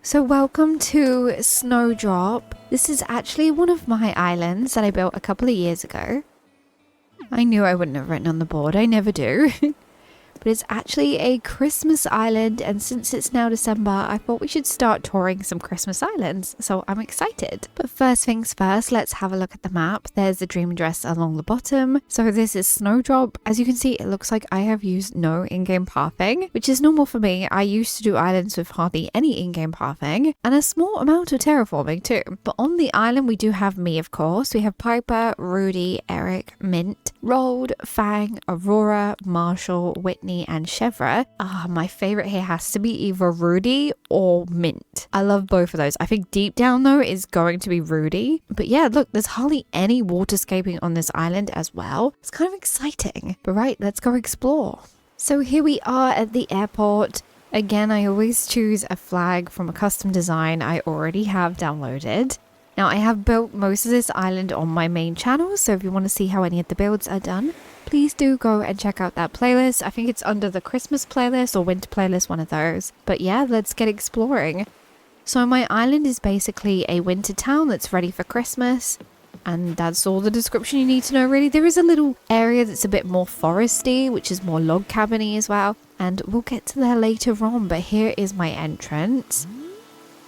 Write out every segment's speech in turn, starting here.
So welcome to Snowdrop. This is actually one of my islands that I built a couple of years ago. I knew I wouldn't have written on the board, I never do. But it's actually a Christmas island, and since it's now December, I thought we should start touring some Christmas islands, so I'm excited. But first things first, let's have a look at the map. There's the dream address along the bottom. So this is Snowdrop. As you can see, it looks like I have used no in-game pathing, which is normal for me. I used to do islands with hardly any in-game pathing, and a small amount of terraforming too. But on the island, we do have me, of course. We have Piper, Rudy, Eric, Mint, Rold, Fang, Aurora, Marshall, Whitney, and Chevra. My favorite here has to be either Rudy or Mint. I love both of those. I think deep down though is going to be Rudy. But yeah, look, there's hardly any waterscaping on this island as well. It's kind of exciting. But right, let's go explore. So here we are at the airport. Again, I always choose a flag from a custom design I already have downloaded. Now, I have built most of this island on my main channel, so if you want to see how any of the builds are done, please do go and check out that playlist. I think it's under the Christmas playlist or winter playlist, one of those. But yeah, let's get exploring. So my island is basically a winter town that's ready for Christmas. And that's all the description you need to know, really. There is a little area that's a bit more foresty, which is more log cabin-y as well. And we'll get to there later on, but here is my entrance.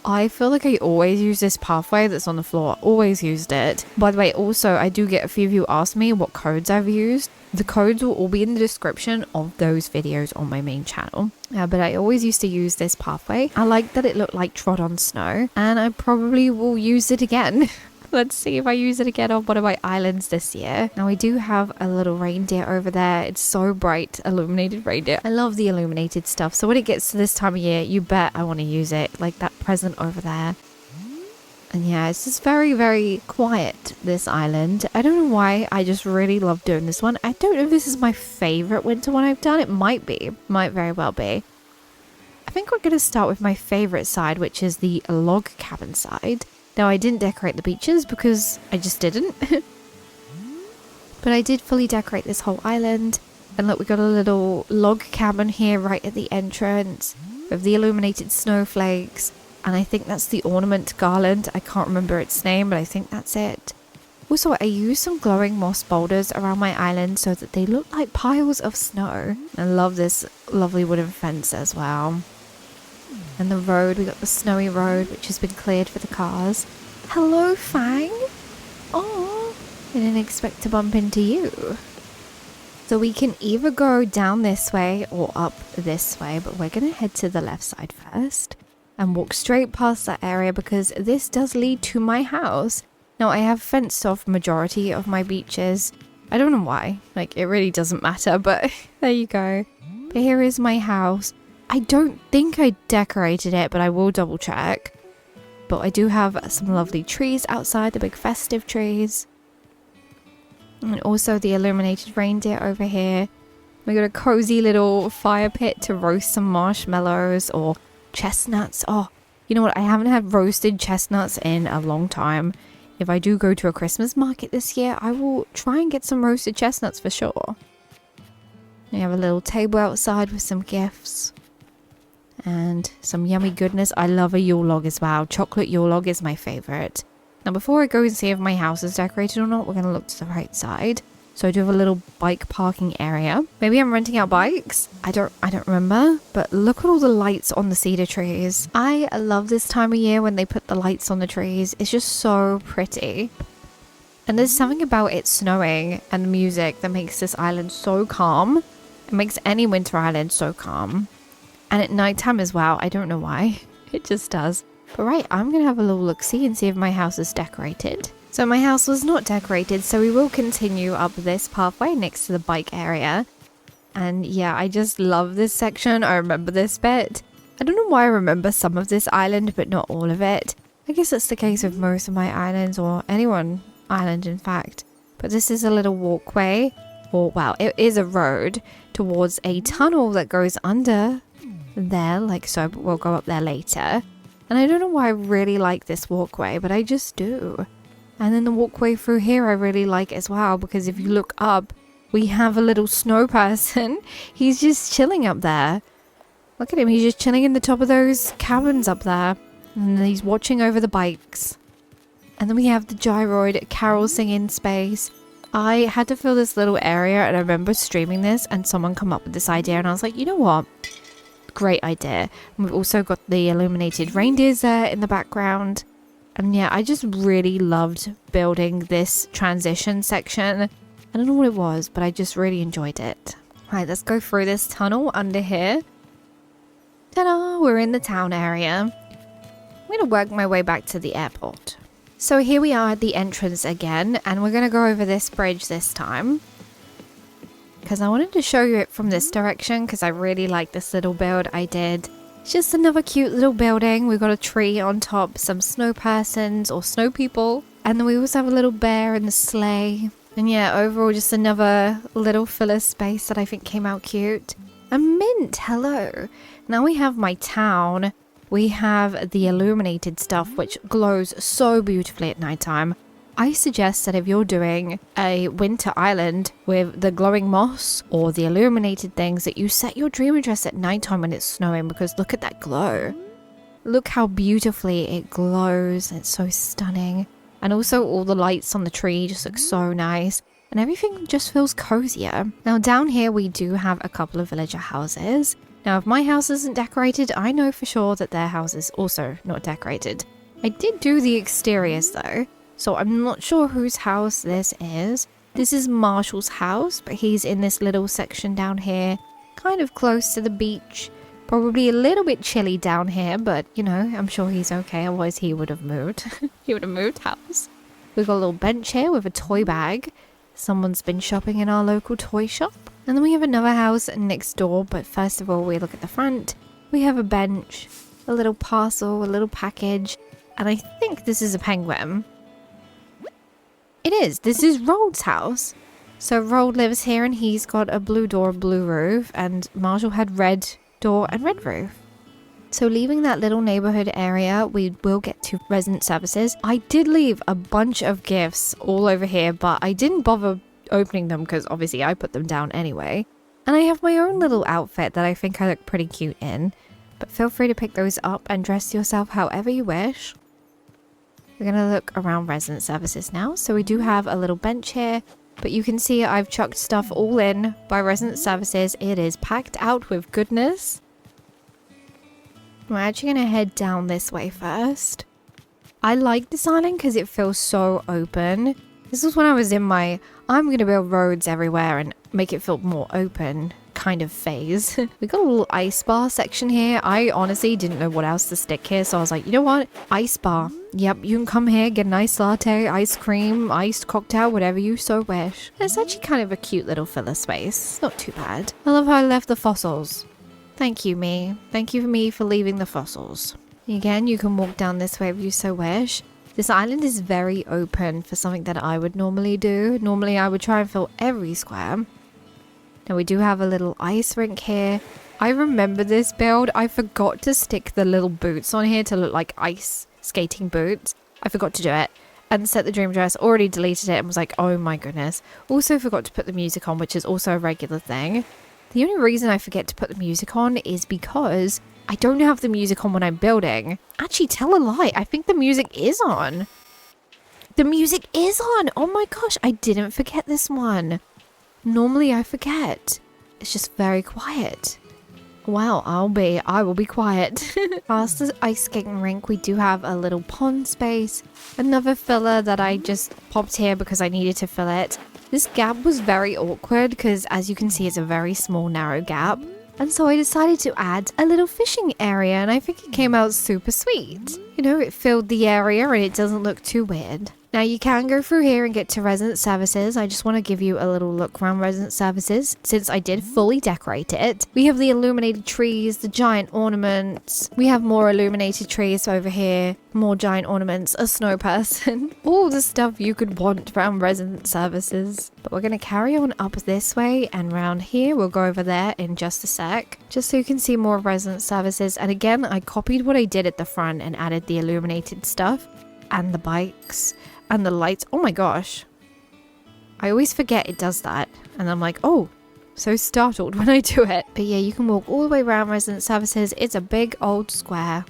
I feel like I always use this pathway that's on the floor. Always used it. By the way, also, I do get a few of you ask me what codes I've used. The codes will all be in the description of those videos on my main channel. But I always used to use this pathway. I like that it looked like trod on snow. And I probably will use it again. Let's see if I use it again on one of my islands this year. Now, we do have a little reindeer over there. It's so bright, illuminated reindeer. I love the illuminated stuff. So when it gets to this time of year, you bet I want to use it. Like that present over there. And yeah, it's just very, very quiet, this island. I don't know why. I just really love doing this one. I don't know if this is my favorite winter one I've done. It might be. Might very well be. I think we're going to start with my favorite side, which is the log cabin side. Now, I didn't decorate the beaches because I just didn't. But I did fully decorate this whole island. And look, we got a little log cabin here right at the entrance with the illuminated snowflakes. And I think that's the ornament garland. I can't remember its name, but I think that's it. Also, I used some glowing moss boulders around my island so that they look like piles of snow. I love this lovely wooden fence as well. And the road, we got the snowy road, which has been cleared for the cars. Hello, Fang. Oh, I didn't expect to bump into you. So we can either go down this way or up this way, but we're going to head to the left side first and walk straight past that area because this does lead to my house. Now, I have fenced off majority of my beaches. I don't know why. Like, it really doesn't matter, but there you go. But here is my house. I don't think I decorated it, but I will double check. But I do have some lovely trees outside, the big festive trees. And also the illuminated reindeer over here. We got a cozy little fire pit to roast some marshmallows or chestnuts. Oh, you know what? I haven't had roasted chestnuts in a long time. If I do go to a Christmas market this year, I will try and get some roasted chestnuts for sure. We have a little table outside with some gifts. And some yummy goodness. I love a Yule log as well. Chocolate Yule log is my favorite. Now, before I go and see if my house is decorated or not, we're going to look to the right side. So I do have a little bike parking area. Maybe I'm renting out bikes. I don't remember. But look at all the lights on the cedar trees. I love this time of year when they put the lights on the trees. It's just so pretty. And there's something about it snowing and the music that makes this island so calm. It makes any winter island so calm. And at nighttime as well. I don't know why. It just does. But right, I'm going to have a little look-see and see if my house is decorated. So my house was not decorated, so we will continue up this pathway next to the bike area. And yeah, I just love this section. I remember this bit. I don't know why I remember some of this island, but not all of it. I guess that's the case with most of my islands, or any one island in fact. But this is a little walkway, or well, it is a road towards a tunnel that goes under there, like so, but we'll go up there later. And I don't know why I really like this walkway, but I just do. And then the walkway through here I really like as well, because if you look up, we have a little snow person. He's just chilling up there. Look at him, he's just chilling in the top of those cabins up there. And then he's watching over the bikes. And then we have the gyroid carol singing space. I had to fill this little area, and I remember streaming this and someone come up with this idea, and I was like, you know what? Great idea. And we've also got the illuminated reindeers there in the background. And yeah, I just really loved building this transition section. I don't know what it was, but I just really enjoyed it. Right, let's go through this tunnel under here. Ta-da! We're in the town area. I'm going to work my way back to the airport. So here we are at the entrance again, and we're going to go over this bridge this time. Because I wanted to show you it from this direction, because I really like this little build I did. It's just another cute little building. We've got a tree on top, some snow persons or snow people. And then we also have a little bear in the sleigh. And yeah, overall just another little filler space that I think came out cute. A mint, hello. Now we have my town. We have the illuminated stuff, which glows so beautifully at nighttime. I suggest that if you're doing a winter island with the glowing moss or the illuminated things, that you set your dream address at nighttime when it's snowing, because look at that glow. Look how beautifully it glows. It's so stunning. And also all the lights on the tree just look so nice. And everything just feels cozier. Now down here we do have a couple of villager houses. Now if my house isn't decorated, I know for sure that their house is also not decorated. I did do the exteriors though. So I'm not sure whose house this is. This is Marshall's house, but he's in this little section down here, kind of close to the beach. Probably a little bit chilly down here, but you know, I'm sure he's okay, otherwise he would have moved. He would have moved house. We've got a little bench here with a toy bag. Someone's been shopping in our local toy shop. And then we have another house next door, but first of all we look at the front. We have a bench, a little parcel, a little package, and I think this is a penguin. It is. This is Rold's house. So Rold lives here and he's got a blue door, blue roof, and Marshall had red door and red roof. So leaving that little neighborhood area, we will get to resident services. I did leave a bunch of gifts all over here, but I didn't bother opening them because obviously I put them down anyway. And I have my own little outfit that I think I look pretty cute in. But feel free to pick those up and dress yourself however you wish. We're going to look around resident services now. So we do have a little bench here, but you can see I've chucked stuff all in by resident services. It is packed out with goodness. We're actually going to head down this way first. I like this island because it feels so open. This was when I was in my I'm going to build roads everywhere and make it feel more open kind of phase. We got a little ice bar section here. I honestly didn't know what else to stick here, so I was like, you know what? Ice bar. Yep, you can come here, get an iced latte, ice cream, iced cocktail, whatever you so wish. And it's actually kind of a cute little filler space. Not too bad. I love how I left the fossils. Thank you, me. Thank you for me for leaving the fossils. Again, you can walk down this way if you so wish. This island is very open for something that I would normally do. Normally, I would try and fill every square. Now, we do have a little ice rink here. I remember this build. I forgot to stick the little boots on here to look like ice skating boots. I forgot to do it. And set the dream dress. Already deleted it and was like, oh my goodness. Also forgot to put the music on, which is also a regular thing. The only reason I forget to put the music on is because I don't have the music on when I'm building. Actually, tell a lie. I think the music is on. The music is on. Oh my gosh. I didn't forget this one. Normally I forget. It's just very quiet. Wow, I will be quiet. Past the ice skating rink, we do have a little pond space. Another filler that I just popped here because I needed to fill it. This gap was very awkward because, as you can see, it's a very small, narrow gap. And so I decided to add a little fishing area, and I think it came out super sweet. You know, it filled the area and it doesn't look too weird. Now you can go through here and get to resident services. I just want to give you a little look around resident services since I did fully decorate it. We have the illuminated trees, the giant ornaments. We have more illuminated trees over here, more giant ornaments, a snow person, all the stuff you could want around resident services. But we're going to carry on up this way and round here. We'll go over there in just a sec, just so you can see more resident services. And again, I copied what I did at the front and added the illuminated stuff and the bikes. And the lights. Oh my gosh. I always forget it does that. And I'm like, oh, so startled when I do it. But yeah, you can walk all the way around resident services. It's a big old square.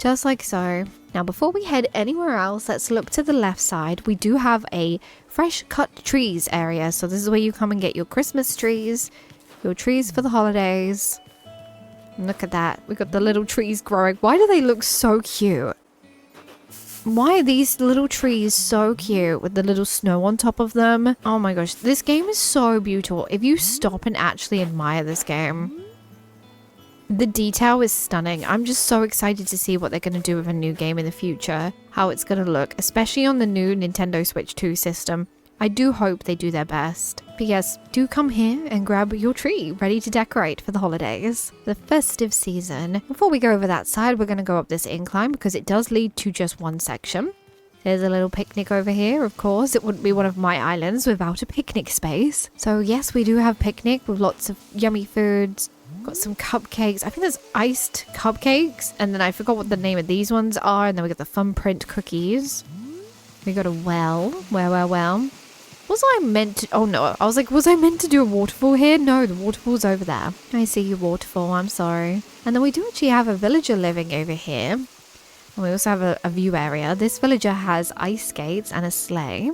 Just like so. Now before we head anywhere else, let's look to the left side. We do have a fresh cut trees area. So this is where you come and get your Christmas trees, your trees for the holidays. And look at that. We got the little trees growing. Why do they look so cute? Why are these little trees so cute with the little snow on top of them? Oh my gosh, this game is so beautiful. If you stop and actually admire this game, the detail is stunning. I'm just so excited to see what they're going to do with a new game in the future, how it's going to look, especially on the new Nintendo Switch 2 system. I do hope they do their best. But yes, do come here and grab your tree ready to decorate for the holidays, the festive season. Before we go over that side, we're going to go up this incline because it does lead to just one section. There's a little picnic over here, of course. It wouldn't be one of my islands without a picnic space. So yes, we do have picnic with lots of yummy foods. Got some cupcakes. I think there's iced cupcakes. And then I forgot what the name of these ones are. And then we got the thumbprint cookies. We got a well. Well. Was I meant to... Oh no. I was like, was I meant to do a waterfall here? No, the waterfall's over there. I see your waterfall. I'm sorry. And then we do actually have a villager living over here. And we also have a view area. This villager has ice skates and a sleigh.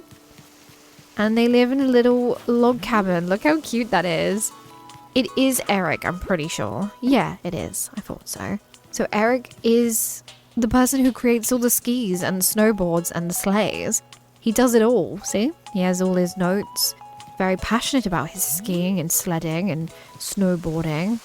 And they live in a little log cabin. Look how cute that is. It is Eric, I'm pretty sure. Yeah, it is. I thought so. So Eric is the person who creates all the skis and the snowboards and the sleighs. He does it all, see? He has all his notes. Very passionate about his skiing and sledding and snowboarding.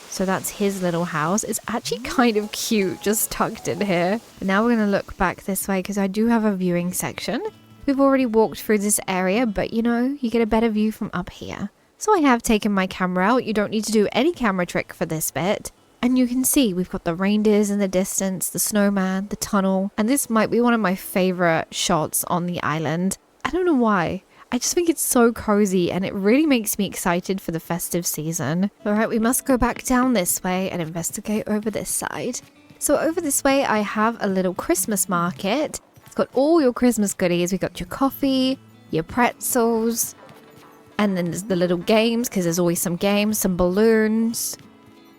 So that's his little house. It's actually kind of cute, just tucked in here. But now we're going to look back this way because I do have a viewing section. We've already walked through this area, but you know, you get a better view from up here. So I have taken my camera out. You don't need to do any camera trick for this bit. And you can see we've got the reindeers in the distance, the snowman, the tunnel. And this might be one of my favorite shots on the island. I don't know why. I just think it's so cozy and it really makes me excited for the festive season. All right, we must go back down this way and investigate over this side. So over this way, I have a little Christmas market. It's got all your Christmas goodies. We got your coffee, your pretzels, and then there's the little games, because there's always some games, some balloons.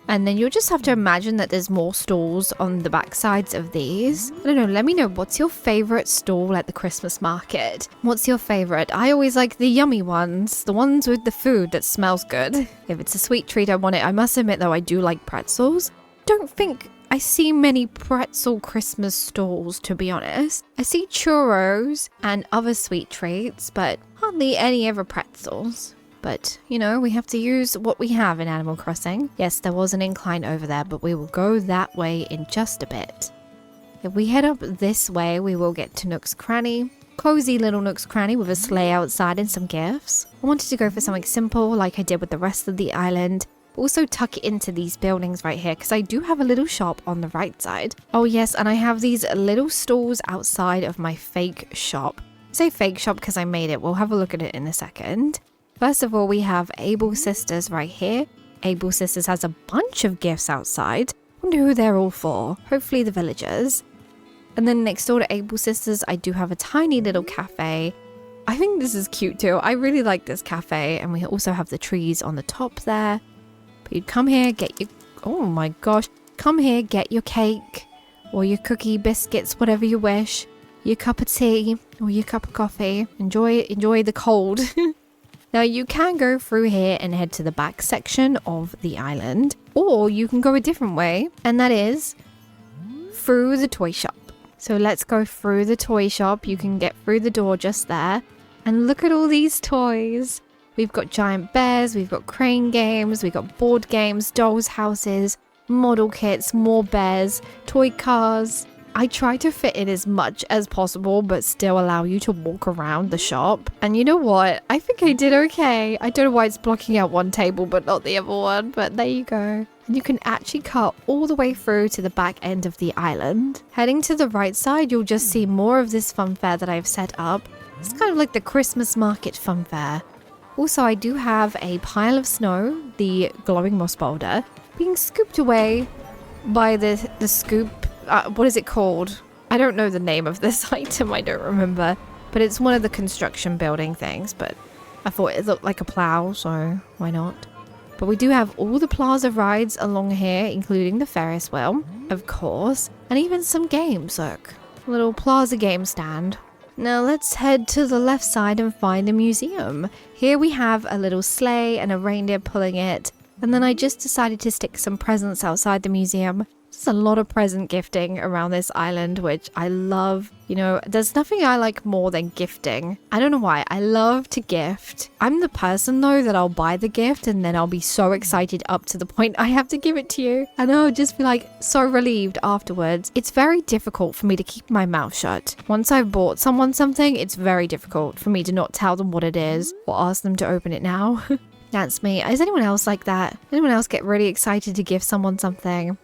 And then you'll just have to imagine that there's more stalls on the back sides of these. I don't know, let me know, what's your favorite stall at the Christmas market? What's your favorite? I always like the yummy ones, the ones with the food that smells good. If it's a sweet treat, I want it. I must admit though, I do like pretzels. Don't think I see many pretzel Christmas stalls, to be honest. I see churros and other sweet treats, but hardly any ever pretzels. But, you know, we have to use what we have in Animal Crossing. Yes, there was an incline over there, but we will go that way in just a bit. If we head up this way, we will get to Nook's Cranny. Cozy little Nook's Cranny with a sleigh outside and some gifts. I wanted to go for something simple like I did with the rest of the island. Also tuck it into these buildings right here because I do have a little shop on the right side. Oh yes, and I have these little stalls outside of my fake shop. I say fake shop because I made it. We'll have a look at it in a second. First of all, we have Able Sisters right here. Able Sisters has a bunch of gifts outside. Wonder who they're all for. Hopefully the villagers. And then next door to Able Sisters, I do have a tiny little cafe. I think this is cute too. I really like this cafe. And we also have the trees on the top there. But you'd come here, get your... Oh my gosh. Come here, get your cake. Or your cookie, biscuits, whatever you wish. Your cup of tea. Or your cup of coffee. Enjoy the cold. Now you can go through here and head to the back section of the island, or you can go a different way, and that is through the toy shop. So let's go through the toy shop. You can get through the door just there, and look at all these toys. We've got giant bears, we've got crane games, we've got board games, dolls' houses, model kits, more bears, toy cars. I try to fit in as much as possible, but still allow you to walk around the shop. And you know what? I think I did okay. I don't know why it's blocking out one table, but not the other one. But there you go. And you can actually cut all the way through to the back end of the island. Heading to the right side, you'll just see more of this fun fair that I've set up. It's kind of like the Christmas market fun fair. Also, I do have a pile of snow, the glowing moss boulder, being scooped away by the scoop. What is it called? I don't know the name of this item, I don't remember. But it's one of the construction building things, but I thought it looked like a plow, so why not? But we do have all the plaza rides along here, including the Ferris wheel, of course, and even some games. Look, a little plaza game stand. Now let's head to the left side and find the museum. Here we have a little sleigh and a reindeer pulling it. And then I just decided to stick some presents outside the museum. There's a lot of present gifting around this island, which I love. You know, there's nothing I like more than gifting. I don't know why. I love to gift. I'm the person, though, that I'll buy the gift and then I'll be so excited up to the point I have to give it to you. And I'll just be like so relieved afterwards. It's very difficult for me to keep my mouth shut. Once I've bought someone something, it's very difficult for me to not tell them what it is or ask them to open it now. That's me. Is anyone else like that? Anyone else get really excited to give someone something?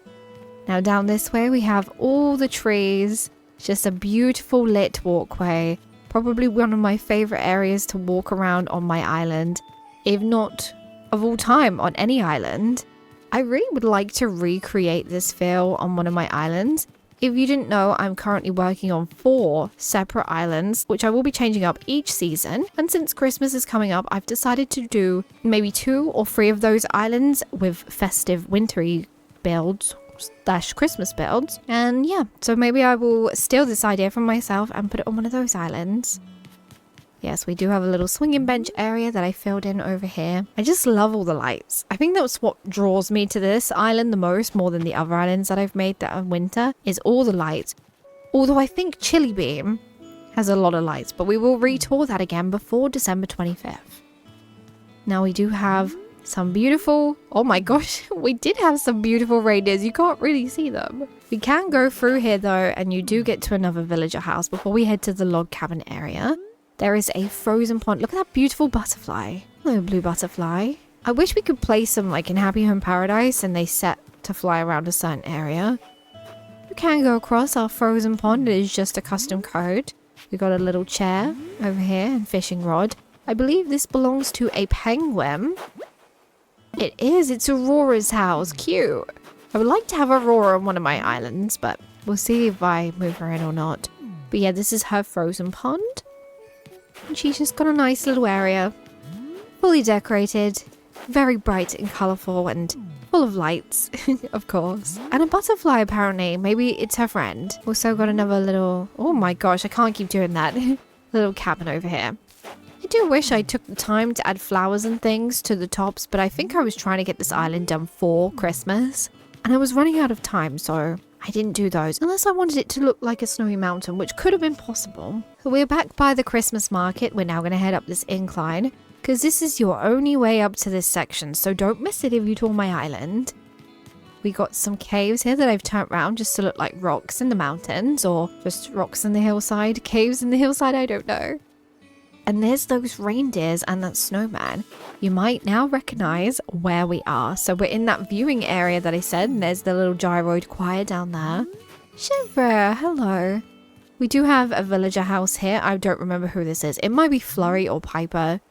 Now down this way we have all the trees. It's just a beautiful lit walkway. Probably one of my favorite areas to walk around on my island. If not of all time on any island. I really would like to recreate this feel on one of my islands. If you didn't know, I'm currently working on 4 separate islands, which I will be changing up each season. And since Christmas is coming up, I've decided to do maybe 2 or 3 of those islands with festive wintry builds / Christmas builds. And yeah, so maybe I will steal this idea from myself and put it on one of those islands. Yes, we do have a little swinging bench area that I filled in over here. I just love all the lights. I think that's what draws me to this island the most, more than the other islands that I've made that are winter, is all the lights. Although I think Chili Beam has a lot of lights, but we will retour that again before December 25th. Now we do have some beautiful, oh my gosh, we did have some beautiful reindeers. You can't really see them. We can go through here though, and you do get to another villager house before we head to the log cabin area. There is a frozen pond. Look at that beautiful butterfly. Hello, blue butterfly. I wish we could place them like in Happy Home Paradise and they set to fly around a certain area. You can go across our frozen pond. It is just a custom code. We got a little chair over here and fishing rod. I believe this belongs to a penguin. It is. It's Aurora's house. Cute. I would like to have Aurora on one of my islands, but we'll see if I move her in or not. But yeah, this is her frozen pond. And she's just got a nice little area. Fully decorated. Very bright and colourful and full of lights, of course. And a butterfly apparently. Maybe it's her friend. Also got another little... Oh my gosh, I can't keep doing that. Little cabin over here. I do wish I took the time to add flowers and things to the tops, but I think I was trying to get this island done for Christmas. And I was running out of time, so I didn't do those. Unless I wanted it to look like a snowy mountain, which could have been possible. So we're back by the Christmas market. We're now going to head up this incline, because this is your only way up to this section, so don't miss it if you tour my island. We got some caves here that I've turned around just to look like rocks in the mountains, or just rocks in the hillside, caves in the hillside, I don't know. And there's those reindeers and that snowman. You might now recognize where we are. So we're in that viewing area that I said, and there's the little gyroid choir down there. Shiver, hello. We do have a villager house here. I don't remember who this is. It might be Flurry or Piper.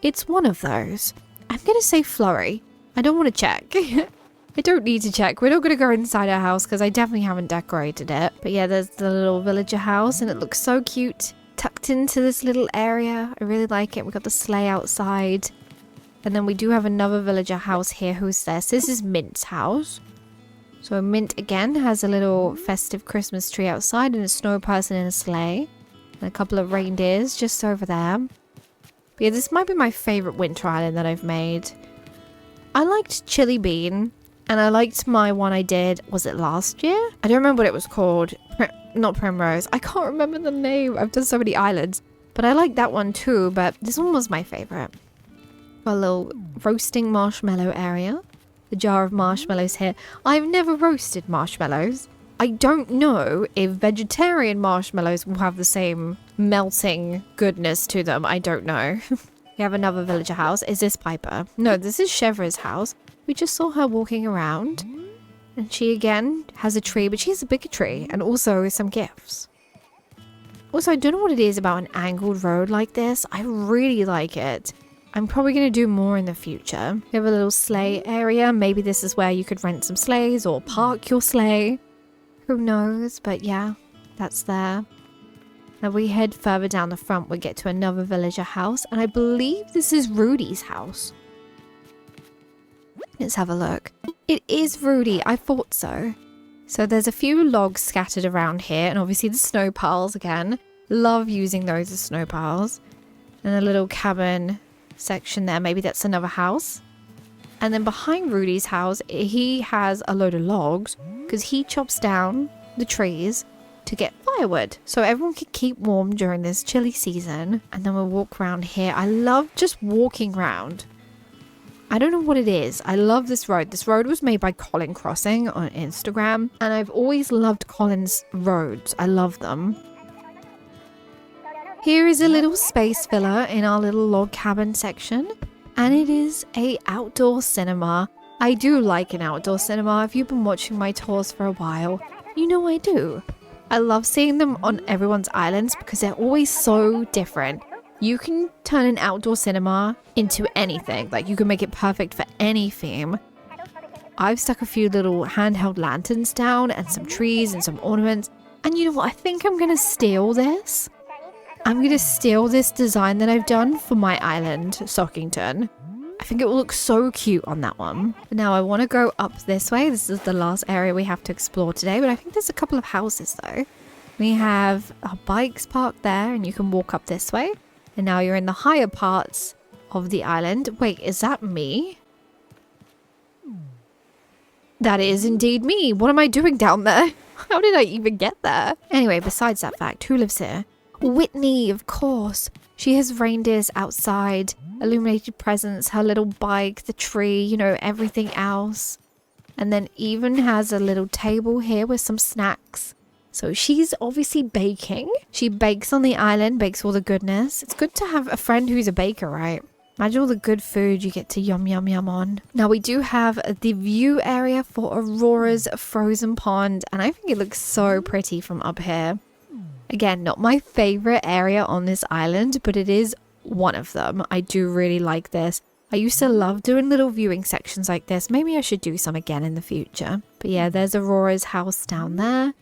It's one of those. I'm going to say Flurry. I don't want to check. I don't need to check. We're not going to go inside our house because I definitely haven't decorated it. But yeah, there's the little villager house and it looks so cute. Tucked into this little area. I really like it. We got the sleigh outside. And then we do have another villager house here. Who's this? This is Mint's house. So Mint again has a little festive Christmas tree outside and a snow person in a sleigh. And a couple of reindeers just over there. But yeah, this might be my favorite winter island that I've made. I liked Chili Bean. And I liked my one I did, was it last year? I don't remember what it was called. Not Primrose. I can't remember the name. I've done so many islands. But I like that one too, but this one was my favorite. Got a little roasting marshmallow area. The jar of marshmallows here. I've never roasted marshmallows. I don't know if vegetarian marshmallows will have the same melting goodness to them. I don't know. We have another villager house. Is this Piper? No, this is Chevra's house. We just saw her walking around. And she again has a tree, but she has a bigger tree and also some gifts. Also, I don't know what it is about an angled road like this. I really like it. I'm probably going to do more in the future. We have a little sleigh area. Maybe this is where you could rent some sleighs or park your sleigh. Who knows? But yeah, that's there. Now we head further down the front. We get to another villager house. And I believe this is Rudy's house. Let's have a look. It is Rudy. I thought so. So there's a few logs scattered around here, and obviously the snow piles again. Love using those as snow piles. And a little cabin section there. Maybe that's another house. And then behind Rudy's house, he has a load of logs because he chops down the trees to get firewood so everyone can keep warm during this chilly season. And then we'll walk around here. I love just walking around. I don't know what it is. I love this road. This road was made by Colin Crossing on Instagram, and I've always loved Colin's roads. I love them. Here is a little space filler in our little log cabin section, and it is a outdoor cinema. I do like an outdoor cinema. If you've been watching my tours for a while, you know I do. I love seeing them on everyone's islands because they're always so different. You can turn an outdoor cinema into anything. Like, you can make it perfect for any theme. I've stuck a few little handheld lanterns down and some trees and some ornaments. And you know what? I think I'm going to steal this. I'm going to steal this design that I've done for my island, Sockington. I think it will look so cute on that one. But now I want to go up this way. This is the last area we have to explore today. But I think there's a couple of houses though. We have our bikes parked there and you can walk up this way. And now you're in the higher parts of the island. Wait, is that me? That is indeed me. What am I doing down there? How did I even get there? Anyway, besides that fact, who lives here? Whitney, of course. She has reindeers outside, illuminated presents, her little bike, the tree, you know, everything else. And then even has a little table here with some snacks. So she's obviously baking. She bakes on the island, bakes all the goodness. It's good to have a friend who's a baker, right? Imagine all the good food you get to yum yum yum on. Now we do have the view area for Aurora's frozen pond, and I think it looks so pretty from up here. Again, not my favorite area on this island, but it is one of them. I do really like this. I used to love doing little viewing sections like this. Maybe I should do some again in the future. But yeah, there's Aurora's house down there.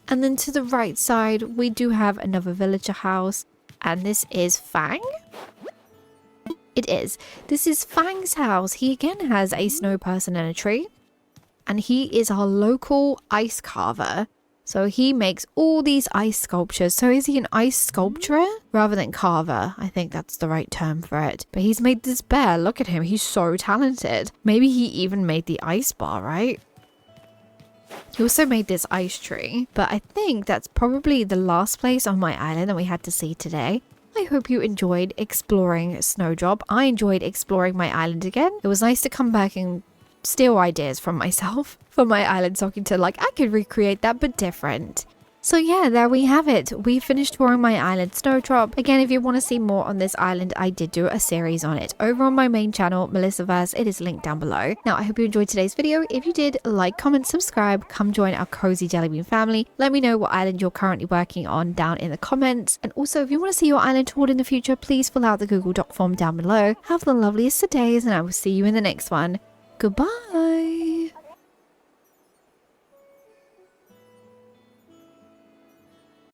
And then to the right side, we do have another villager house. And this is Fang. It is. This is Fang's house. He again has a snow person and a tree. And he is our local ice carver. So he makes all these ice sculptures. So is he an ice sculptor rather than carver? I think that's the right term for it. But he's made this bear. Look at him. He's so talented. Maybe he even made the ice bar, right? He also made this ice tree, but I think that's probably the last place on my island that we had to see today. I hope you enjoyed exploring Snowdrop. I enjoyed exploring my island again. It was nice to come back and steal ideas from myself for my island Sockington. Like, I could recreate that, but different. So yeah, there we have it. We finished touring my island Snowdrop. Again, if you want to see more on this island, I did do a series on it over on my main channel, Melissaverse. It is linked down below. Now, I hope you enjoyed today's video. If you did, like, comment, subscribe, come join our cozy jellybean family. Let me know what island you're currently working on down in the comments. And also, if you want to see your island toured in the future, please fill out the Google Doc form down below. Have the loveliest of days, and I will see you in the next one. Goodbye.